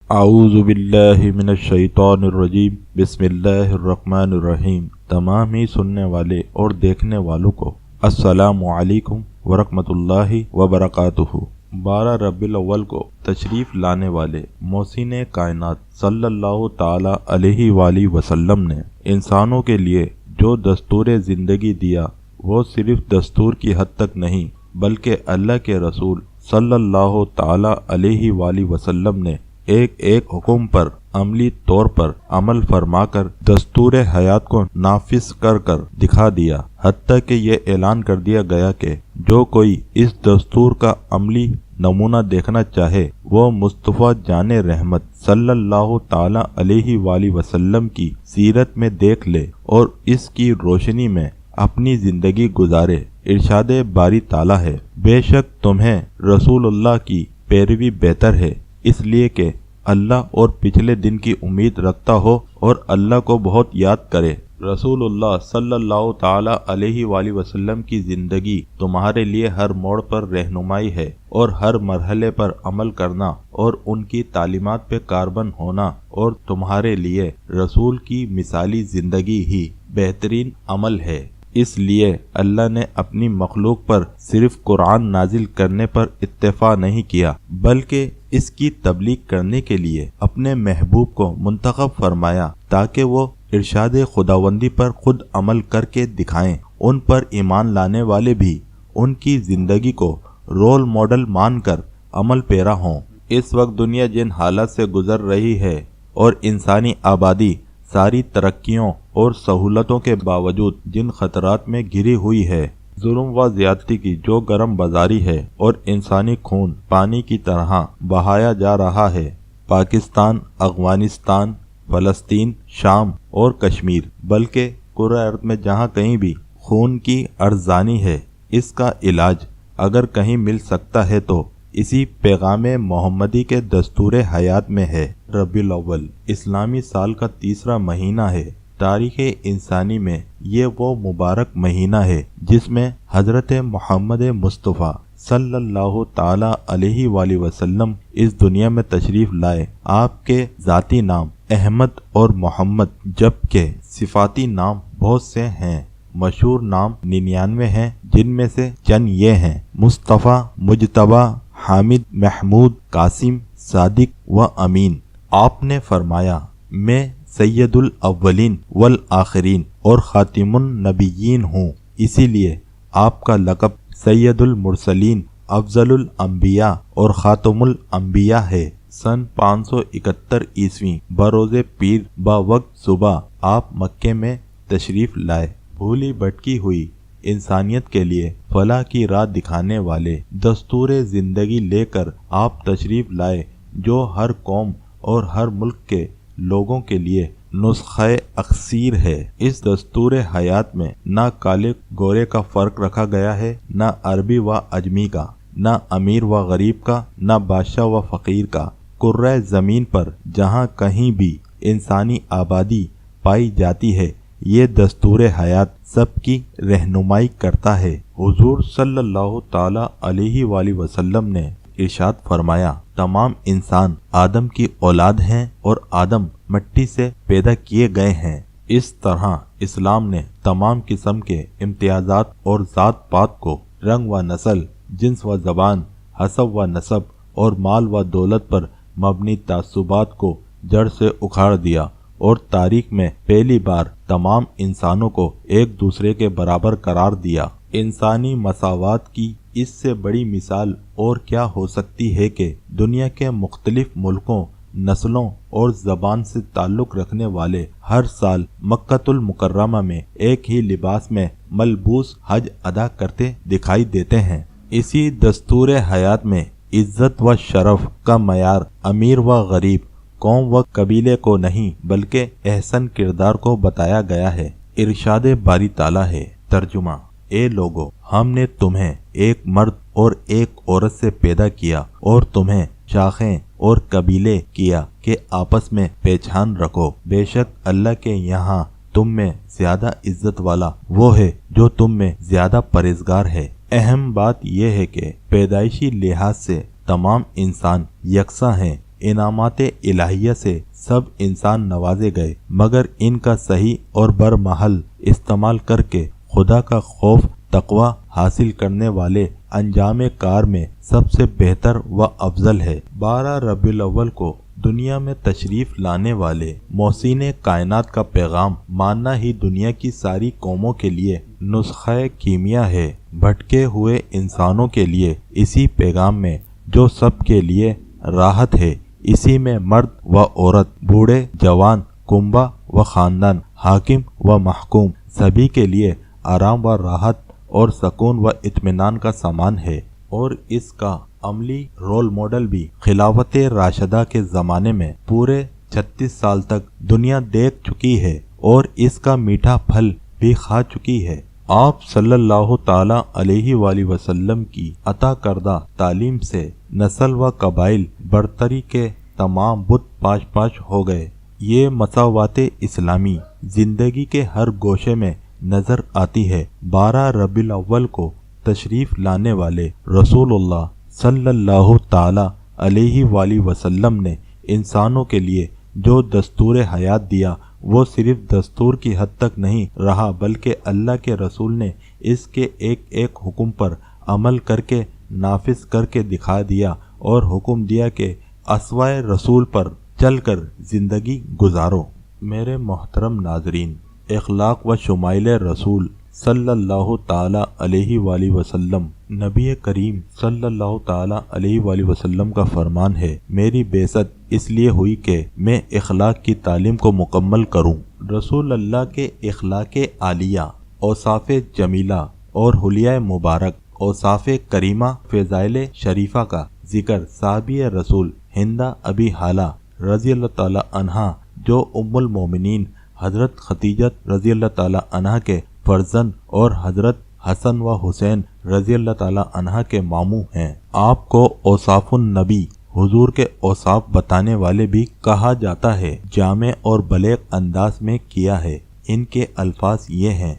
اعوذ باللہ من الشیطان الرجیم بسم اللہ الرحمن الرحیم۔ تمام ہی سننے والے اور دیکھنے والوں کو السلام علیکم ورحمۃ اللہ وبرکاتہ۔ 12 ربیع الاول کو تشریف لانے والے محسن کائنات صلی اللہ تعالی علیہ وآلہ وسلم نے انسانوں کے لیے جو دستور زندگی دیا وہ صرف دستور کی حد تک نہیں بلکہ اللہ کے رسول صلی اللہ تعالی علیہ وآلہ وسلم نے ایک ایک حکم پر عملی طور پر عمل فرما کر دستور حیات کو نافذ کر کر دکھا دیا، حتیٰ کہ یہ اعلان کر دیا گیا کہ جو کوئی اس دستور کا عملی نمونہ دیکھنا چاہے وہ مصطفیٰ جان رحمت صلی اللہ تعالی علیہ وآلہ وسلم کی سیرت میں دیکھ لے اور اس کی روشنی میں اپنی زندگی گزارے۔ ارشاد باری تعالی ہے، بے شک تمہیں رسول اللہ کی پیروی بہتر ہے، اس لیے کہ اللہ اور پچھلے دن کی امید رکھتا ہو اور اللہ کو بہت یاد کرے۔ رسول اللہ صلی اللہ تعالی علیہ وآلہ وسلم کی زندگی تمہارے لیے ہر موڑ پر رہنمائی ہے اور ہر مرحلے پر عمل کرنا اور ان کی تعلیمات پہ کاربند ہونا، اور تمہارے لیے رسول کی مثالی زندگی ہی بہترین عمل ہے۔ اس لیے اللہ نے اپنی مخلوق پر صرف قرآن نازل کرنے پر اکتفا نہیں کیا بلکہ اس کی تبلیغ کرنے کے لیے اپنے محبوب کو منتخب فرمایا تاکہ وہ ارشاد خداوندی پر خود عمل کر کے دکھائیں، ان پر ایمان لانے والے بھی ان کی زندگی کو رول ماڈل مان کر عمل پیرا ہوں۔ اس وقت دنیا جن حالات سے گزر رہی ہے اور انسانی آبادی ساری ترقیوں اور سہولتوں کے باوجود جن خطرات میں گھری ہوئی ہے، ظلم و زیادتی کی جو گرم بازاری ہے اور انسانی خون پانی کی طرح بہایا جا رہا ہے، پاکستان، افغانستان، فلسطین، شام اور کشمیر بلکہ کرۂ ارض میں جہاں کہیں بھی خون کی ارزانی ہے، اس کا علاج اگر کہیں مل سکتا ہے تو اسی پیغام محمدی کے دستور حیات میں ہے۔ ربیع الاول اسلامی سال کا تیسرا مہینہ ہے۔ تاریخ انسانی میں یہ وہ مبارک مہینہ ہے جس میں حضرت محمد مصطفیٰ صلی اللہ تعالی علیہ وآلہ وسلم اس دنیا میں تشریف لائے۔ آپ کے ذاتی نام احمد اور محمد جبکہ صفاتی نام بہت سے ہیں۔ مشہور نام 99 ہیں، جن میں سے چند یہ ہیں: مصطفیٰ، مجتبیٰ، حامد، محمود، قاسم، صادق و امین۔ آپ نے فرمایا، میں سید الاولین والآخرین اور خاتم النبیین ہوں، اسی لیے آپ کا لقب سید المرسلین، افضل الانبیاء اور خاتم الانبیاء ہے۔ سن 571 عیسوی بروز پیر وقت صبح آپ مکے میں تشریف لائے۔ بھولی بھٹکی ہوئی انسانیت کے لیے فلاح کی راہ دکھانے والے دستور زندگی لے کر آپ تشریف لائے جو ہر قوم اور ہر ملک کے لوگوں کے لیے نسخہ اکسیر ہے۔ اس دستور حیات میں نہ کالے گورے کا فرق رکھا گیا ہے، نہ عربی و عجمی کا، نہ امیر و غریب کا، نہ بادشاہ و فقیر کا۔ کرۂ زمین پر جہاں کہیں بھی انسانی آبادی پائی جاتی ہے، یہ دستور حیات سب کی رہنمائی کرتا ہے۔ حضور صلی اللہ تعالی علیہ وآلہ وسلم نے ارشاد فرمایا، تمام انسان آدم کی اولاد ہیں اور آدم مٹی سے پیدا کیے گئے ہیں۔ اس طرح اسلام نے تمام قسم کے امتیازات اور ذات پات کو رنگ و نسل، جنس و زبان، حسب و نسب اور مال و دولت پر مبنی تعصبات کو جڑ سے اکھاڑ دیا اور تاریخ میں پہلی بار تمام انسانوں کو ایک دوسرے کے برابر قرار دیا۔ انسانی مساوات کی اس سے بڑی مثال اور کیا ہو سکتی ہے کہ دنیا کے مختلف ملکوں، نسلوں اور زبان سے تعلق رکھنے والے ہر سال مکۃ المکرمہ میں ایک ہی لباس میں ملبوس حج ادا کرتے دکھائی دیتے ہیں۔ اسی دستور حیات میں عزت و شرف کا معیار امیر و غریب، قوم و قبیلے کو نہیں بلکہ احسن کردار کو بتایا گیا ہے۔ ارشاد باری تعالی ہے، ترجمہ: اے لوگو، ہم نے تمہیں ایک مرد اور ایک عورت سے پیدا کیا اور تمہیں شاخیں اور قبیلے کیا کہ آپس میں پہچان رکھو۔ بے شک اللہ کے یہاں تم میں زیادہ عزت والا وہ ہے جو تم میں زیادہ پرہیزگار ہے۔ اہم بات یہ ہے کہ پیدائشی لحاظ سے تمام انسان یکساں ہیں، انعامات الہیہ سے سب انسان نوازے گئے، مگر ان کا صحیح اور برمحل استعمال کر کے خدا کا خوف تقوی حاصل کرنے والے انجام کار میں سب سے بہتر و افضل ہے۔ 12 ربیع الاول کو دنیا میں تشریف لانے والے محسن کائنات کا پیغام ماننا ہی دنیا کی ساری قوموں کے لیے نسخہ کیمیا ہے۔ بھٹکے ہوئے انسانوں کے لیے اسی پیغام میں جو سب کے لیے راحت ہے، اسی میں مرد و عورت، بوڑھے جوان، کنبہ و خاندان، حاکم و محکوم، سبھی کے لیے آرام و راحت اور سکون و اطمینان کا سامان ہے، اور اس کا عملی رول ماڈل بھی خلافت راشدہ کے زمانے میں پورے 36 سال تک دنیا دیکھ چکی ہے اور اس کا میٹھا پھل بھی کھا چکی ہے۔ آپ صلی اللہ تعالی علیہ وآلہ وسلم کی عطا کردہ تعلیم سے نسل و قبائل برتری کے تمام بت پاش پاش ہو گئے۔ یہ مساوات اسلامی زندگی کے ہر گوشے میں نظر آتی ہے۔ 12 ربیع الاول کو تشریف لانے والے رسول اللہ صلی اللہ تعالی علیہ وآلہ وسلم نے انسانوں کے لیے جو دستور حیات دیا وہ صرف دستور کی حد تک نہیں رہا، بلکہ اللہ کے رسول نے اس کے ایک ایک حکم پر عمل کر کے نافذ کر کے دکھا دیا اور حکم دیا کہ اسوائے رسول پر چل کر زندگی گزارو۔ میرے محترم ناظرین، اخلاق و شمائل رسول صلی اللہ تعالی علیہ وآلہ وسلم، نبی کریم صلی اللہ تعالی علیہ وآلہ وسلم کا فرمان ہے، میری بعثت اس لیے ہوئی کہ میں اخلاق کی تعلیم کو مکمل کروں۔ رسول اللہ کے اخلاق عالیہ، اوصاف جمیلہ اور حلیہ مبارک، اوصاف کریمہ، فضائل شریفہ کا ذکر صحابی رسول ہندہ ابی حالہ رضی اللہ تعالی عنہا، جو ام المومنین حضرت خدیجہ رضی اللہ تعالی عنہا کے فرزند اور حضرت حسن و حسین رضی اللہ تعالی عنہا کے ماموں ہیں۔ آپ کو اوصاف النبی، حضور کے اوصاف بتانے والے بھی کہا جاتا ہے، جامع اور بلیغ انداز میں کیا ہے۔ ان کے الفاظ یہ ہیں: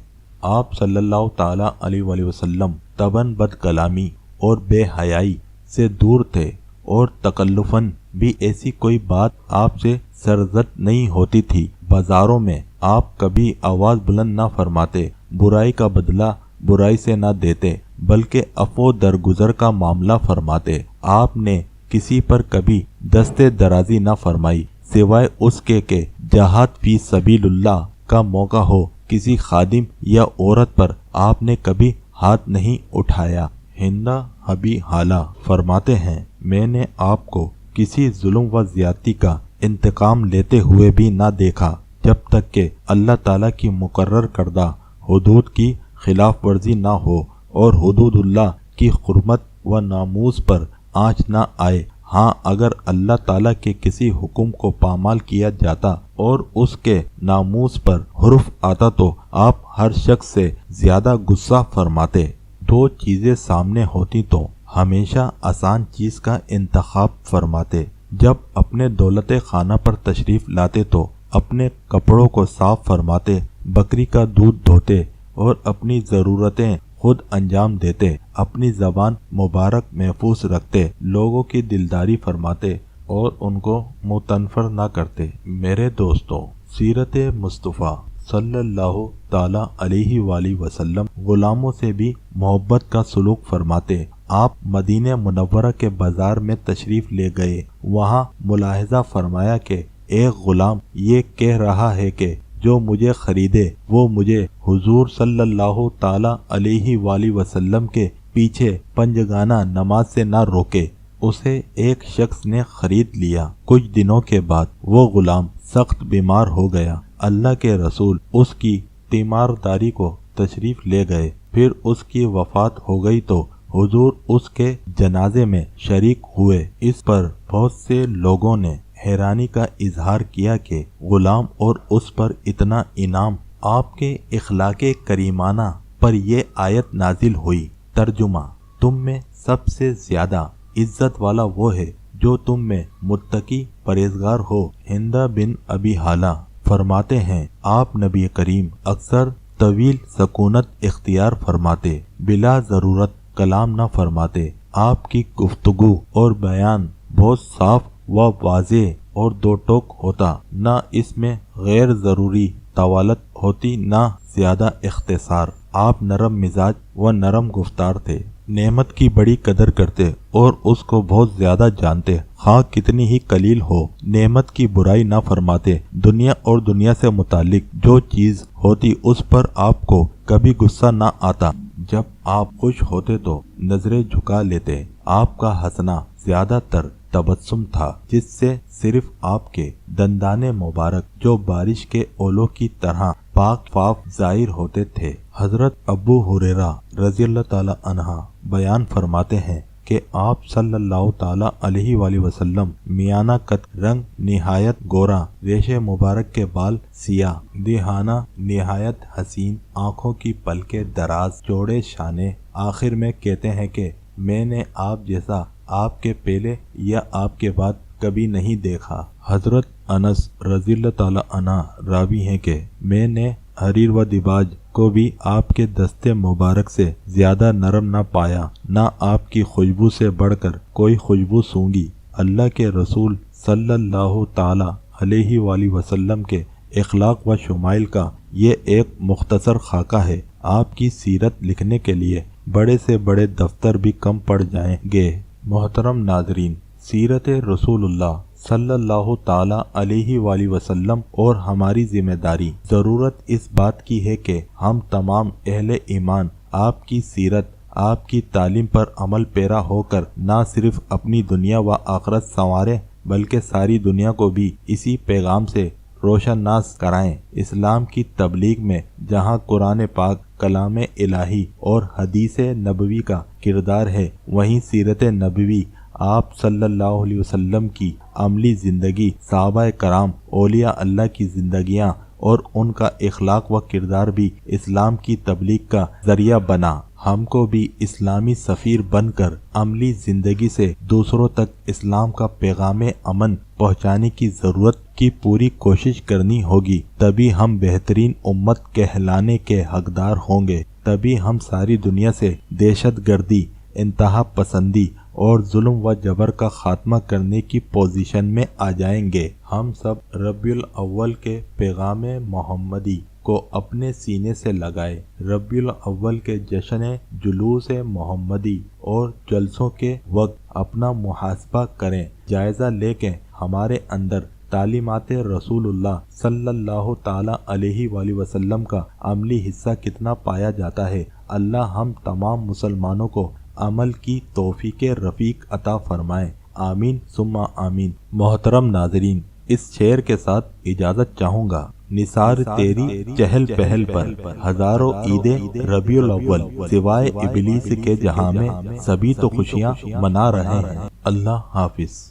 آپ صلی اللہ تعالی علیہ وآلہ وسلم طبعاً بد کلامی اور بے حیائی سے دور تھے، اور تکلفاً بھی ایسی کوئی بات آپ سے سرزد نہیں ہوتی تھی۔ بازاروں میں آپ کبھی آواز بلند نہ فرماتے، برائی کا بدلہ برائی سے نہ دیتے، بلکہ عفو درگزر کا معاملہ فرماتے۔ آپ نے کسی پر کبھی دست درازی نہ فرمائی، سوائے اس کے کہ جہاد فی سبیل اللہ کا موقع ہو۔ کسی خادم یا عورت پر آپ نے کبھی ہاتھ نہیں اٹھایا۔ ہندہ ابی حالہ فرماتے ہیں، میں نے آپ کو کسی ظلم و زیادتی کا انتقام لیتے ہوئے بھی نہ دیکھا، جب تک کہ اللہ تعالیٰ کی مقرر کردہ حدود کی خلاف ورزی نہ ہو اور حدود اللہ کی حرمت و ناموس پر آنچ نہ آئے۔ ہاں، اگر اللہ تعالیٰ کے کسی حکم کو پامال کیا جاتا اور اس کے ناموس پر حرف آتا تو آپ ہر شخص سے زیادہ غصہ فرماتے۔ دو چیزیں سامنے ہوتی تو ہمیشہ آسان چیز کا انتخاب فرماتے۔ جب اپنے دولت خانہ پر تشریف لاتے تو اپنے کپڑوں کو صاف فرماتے، بکری کا دودھ دھوتے اور اپنی ضرورتیں خود انجام دیتے، اپنی زبان مبارک محفوظ رکھتے، لوگوں کی دلداری فرماتے اور ان کو متنفر نہ کرتے۔ میرے دوستوں، سیرت مصطفیٰ صلی اللہ تعالی علیہ وآلہ وسلم غلاموں سے بھی محبت کا سلوک فرماتے۔ آپ مدینہ منورہ کے بازار میں تشریف لے گئے، وہاں ملاحظہ فرمایا کہ ایک غلام یہ کہہ رہا ہے کہ جو مجھے خریدے وہ مجھے حضور صلی اللہ تعالی علیہ وآلہ وسلم کے پیچھے پنجگانہ نماز سے نہ روکے۔ اسے ایک شخص نے خرید لیا۔ کچھ دنوں کے بعد وہ غلام سخت بیمار ہو گیا۔ اللہ کے رسول اس کی تیمارداری کو تشریف لے گئے۔ پھر اس کی وفات ہو گئی تو حضور اس کے جنازے میں شریک ہوئے۔ اس پر بہت سے لوگوں نے حیرانی کا اظہار کیا کہ غلام اور اس پر اتنا انعام۔ آپ کے اخلاق کریمانہ پر یہ آیت نازل ہوئی۔ ترجمہ: تم میں سب سے زیادہ عزت والا وہ ہے جو تم میں متقی پرہیزگار ہو۔ ہندہ بن ابی حالہ فرماتے ہیں، آپ نبی کریم اکثر طویل سکونت اختیار فرماتے، بلا ضرورت کلام نہ فرماتے۔ آپ کی گفتگو اور بیان بہت صاف وہ واضح اور دو ٹوک ہوتا، نہ اس میں غیر ضروری طوالت ہوتی نہ زیادہ اختصار۔ آپ نرم مزاج و نرم گفتار تھے، نعمت کی بڑی قدر کرتے اور اس کو بہت زیادہ جانتے، خواہ کتنی ہی قلیل ہو۔ نعمت کی برائی نہ فرماتے، دنیا اور دنیا سے متعلق جو چیز ہوتی اس پر آپ کو کبھی غصہ نہ آتا۔ جب آپ خوش ہوتے تو نظریں جھکا لیتے۔ آپ کا ہنسنا زیادہ تر تبسم تھا، جس سے صرف آپ کے دندان مبارک جو بارش کے اولوں کی طرح پاک صاف ظاہر ہوتے تھے۔ حضرت ابو ہریرہ رضی اللہ تعالی عنہ بیان فرماتے ہیں کہ آپ صلی اللہ تعالی علیہ وآلہ وسلم میانہ قد رنگ نہایت گورا، ریشے مبارک کے بال سیاہ، دہانہ نہایت حسین، آنکھوں کی پلکیں دراز، چوڑے شانے۔ آخر میں کہتے ہیں کہ میں نے آپ جیسا آپ کے پہلے یا آپ کے بعد کبھی نہیں دیکھا۔ حضرت انس رضی اللہ تعالی عنہ راوی ہیں کہ میں نے حریر و دیباج کو بھی آپ کے دستے مبارک سے زیادہ نرم نہ پایا، نہ آپ کی خوشبو سے بڑھ کر کوئی خوشبو سونگھی۔ اللہ کے رسول صلی اللہ تعالی علیہ وآلہ وسلم کے اخلاق و شمائل کا یہ ایک مختصر خاکہ ہے۔ آپ کی سیرت لکھنے کے لیے بڑے سے بڑے دفتر بھی کم پڑ جائیں گے۔ محترم ناظرین، سیرت رسول اللہ صلی اللہ تعالی علیہ وآلہ وسلم اور ہماری ذمہ داری، ضرورت اس بات کی ہے کہ ہم تمام اہل ایمان آپ کی سیرت، آپ کی تعلیم پر عمل پیرا ہو کر نہ صرف اپنی دنیا و آخرت سنواریں بلکہ ساری دنیا کو بھی اسی پیغام سے روشناس کرائیں۔ اسلام کی تبلیغ میں جہاں قرآن پاک، کلام الہی اور حدیث نبوی کا کردار ہے، وہیں سیرت نبوی، آپ صلی اللہ علیہ وسلم کی عملی زندگی، صحابہ کرام، اولیاء اللہ کی زندگیاں اور ان کا اخلاق و کردار بھی اسلام کی تبلیغ کا ذریعہ بنا۔ ہم کو بھی اسلامی سفیر بن کر عملی زندگی سے دوسروں تک اسلام کا پیغام امن پہنچانے کی ضرورت کی پوری کوشش کرنی ہوگی۔ تبھی ہم بہترین امت کہلانے کے حقدار ہوں گے۔ تبھی ہم ساری دنیا سے دہشت گردی، انتہا پسندی اور ظلم و جبر کا خاتمہ کرنے کی پوزیشن میں آ جائیں گے۔ ہم سب ربیع الاول کے پیغام محمدی کو اپنے سینے سے لگائے، ربیع الاول کے جشن جلوس محمدی اور جلسوں کے وقت اپنا محاسبہ کریں، جائزہ لے کے ہمارے اندر تعلیمات رسول اللہ صلی اللہ تعالی علیہ وآلہ وسلم کا عملی حصہ کتنا پایا جاتا ہے۔ اللہ ہم تمام مسلمانوں کو عمل کی توفیق رفیق عطا فرمائے، آمین ثم آمین۔ محترم ناظرین، اس شعر کے ساتھ اجازت چاہوں گا۔ نثار تیری چہل پہل پر ہزاروں عیدیں ربیع الاول، سوائے ابلیس کے جہاں میں سبھی تو خوشیاں منا رہے ہیں۔ اللہ حافظ۔